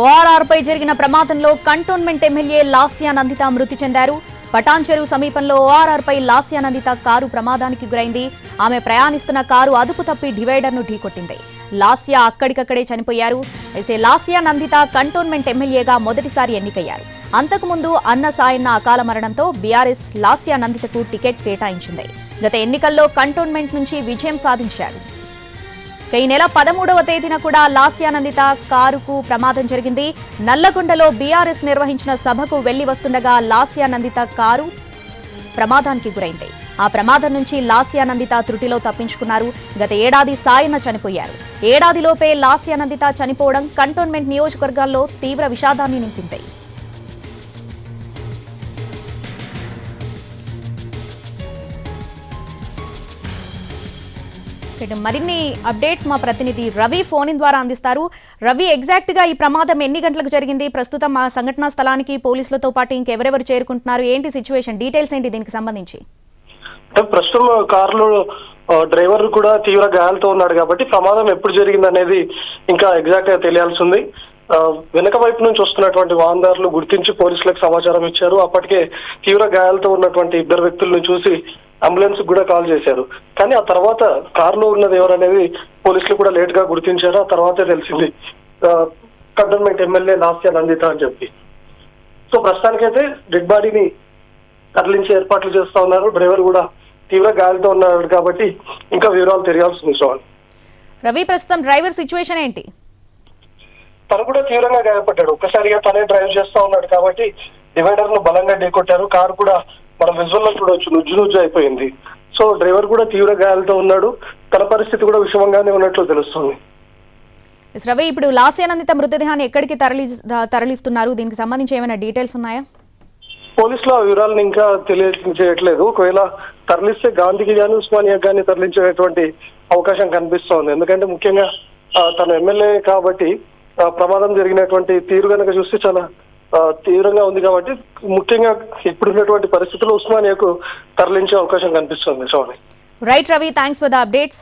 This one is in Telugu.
ఓఆర్ఆర్ పై జరిగిన ప్రమాదంలో కంటోన్మెంట్ ఎమ్మెల్యే లాస్యా నందిత మృతి చెందారు. పటాన్ చెరువు సమీపంలో ఓఆర్ఆర్ పై లాస్యా నందిత కారు ప్రమాదానికి గురైంది. ఆమె ప్రయాణిస్తున్న కారు అదుపు తప్పి డివైడర్ను ఢీకొట్టింది. లాస్యా అక్కడికక్కడే చనిపోయారు. అయితే లాస్యా నందిత కంటోన్మెంట్ ఎమ్మెల్యేగా మొదటిసారి ఎన్నికయ్యారు. అంతకుముందు అన్న సాయన్న అకాల మరణంతో బీఆర్ఎస్ లాస్యా నందితకు టికెట్ కేటాయించింది. గత ఎన్నికల్లో కంటోన్మెంట్ నుంచి విజయం సాధించారు. ఈ నెల 13వ తేదీన కూడా లాస్యా నందిత కారుకు ప్రమాదం జరిగింది. నల్లగొండలో బీఆర్ఎస్ నిర్వహించిన సభకు వెళ్లి వస్తుండగా లాస్యా నందిత కారు ప్రమాదానికి గురైంది. ఆ ప్రమాదం నుంచి లాస్యా నందిత త్రుటిలో తప్పించుకున్నారు. గత ఏడాది సాయన్న చనిపోయారు. ఏడాదిలోపే లాస్యా నందిత చనిపోవడం కంటోన్మెంట్ నియోజకవర్గాల్లో తీవ్ర విషాదాన్ని నింపింది. మరిన్ని అప్డేట్స్ మా ప్రతినిధి రవి ఫోన్ ఇన్ ద్వారా అందిస్తారు. రవి, ఎగ్జాక్ట్ గా ఈ ప్రమాదం ఎన్ని గంటలకు జరిగింది? ప్రస్తుతం ఆ సంఘటనా స్థలానికి పోలీసులతో పాటు ఇంకెవరెవరు చేరుకుంటున్నారు? ఏంటి సిచ్యువేషన్, డీటెయిల్స్ ఏంటి దీనికి సంబంధించి? ప్రస్తుతం కారులో డ్రైవర్ కూడా తీవ్ర గాయాలతో ఉన్నాడు కాబట్టి ప్రమాదం ఎప్పుడు జరిగింది అనేది ఇంకా ఎగ్జాక్ట్ గా తెలియాల్సి ఉంది. వెనక వైపు నుంచి వస్తున్నటువంటి వాహనదారులు గుర్తించి పోలీసులకు సమాచారం ఇచ్చారు. అప్పటికే తీవ్ర గాయాలతో ఉన్నటువంటి ఇద్దరు వ్యక్తులను చూసి అంబులెన్స్ కూడా కాల్ చేశారు. కానీ ఆ తర్వాత కారులో ఉన్నది ఎవరనేది పోలీసులు కూడా లేట్ గా గుర్తించారు. ఆ తర్వాతే తెలిసింది కంటోన్మెంట్ ఎమ్మెల్యే లాస్యా నందిత అని చెప్పి. సో ప్రస్తుతానికైతే డెడ్ బాడీని తరలించే ఏర్పాట్లు చేస్తా ఉన్నారు. డ్రైవర్ కూడా తీవ్ర గాయాలతో ఉన్నాడు కాబట్టి ఇంకా వివరాలు తెలియాల్సి ఉంది. రవి, ప్రస్తుతం డ్రైవర్ సిచ్యువేషన్ ఏంటి? తను కూడా తీవ్రంగా గాయపడ్డాడు. ఒక్కసారిగా తనే డ్రైవ్ చేస్తా ఉన్నాడు కాబట్టి డివైడర్ ను బలంగా ఢీకొట్టారు. కారు కూడా మనం విజువల్ లో చూడవచ్చు, నుజ్జు అయిపోయింది. సో డ్రైవర్ కూడా తీవ్ర గాయాలతో ఉన్నాడు. తన పరిస్థితి కూడా విషమంగానే ఉన్నట్లు తెలుస్తుంది. రవి, ఇప్పుడు లాస్యా నందిత మృతదేహాన్ని ఎక్కడికి తరలిస్తున్నారు? దీనికి సంబంధించి ఏమైనా డీటెయిల్స్ ఉన్నాయా? పోలీసులు ఆ వివరాలను ఇంకా తెలియజేయట్లేదు. ఒకవేళ తరలిస్తే గాంధీకి కానీ ఉస్మానియా కానీ తరలించేటువంటి అవకాశం కనిపిస్తోంది. ఎందుకంటే ముఖ్యంగా తన ఎమ్మెల్యే కాబట్టి ప్రమాదం జరిగినటువంటి తీరు కనుక చూస్తే చాలా తీవ్రంగా ఉంది కాబట్టి ముఖ్యంగా ఇప్పుడున్నటువంటి పరిస్థితుల్లో ఉస్మానియాకు తరలించే అవకాశం కనిపిస్తుంది. Right Ravi, thanks for the updates.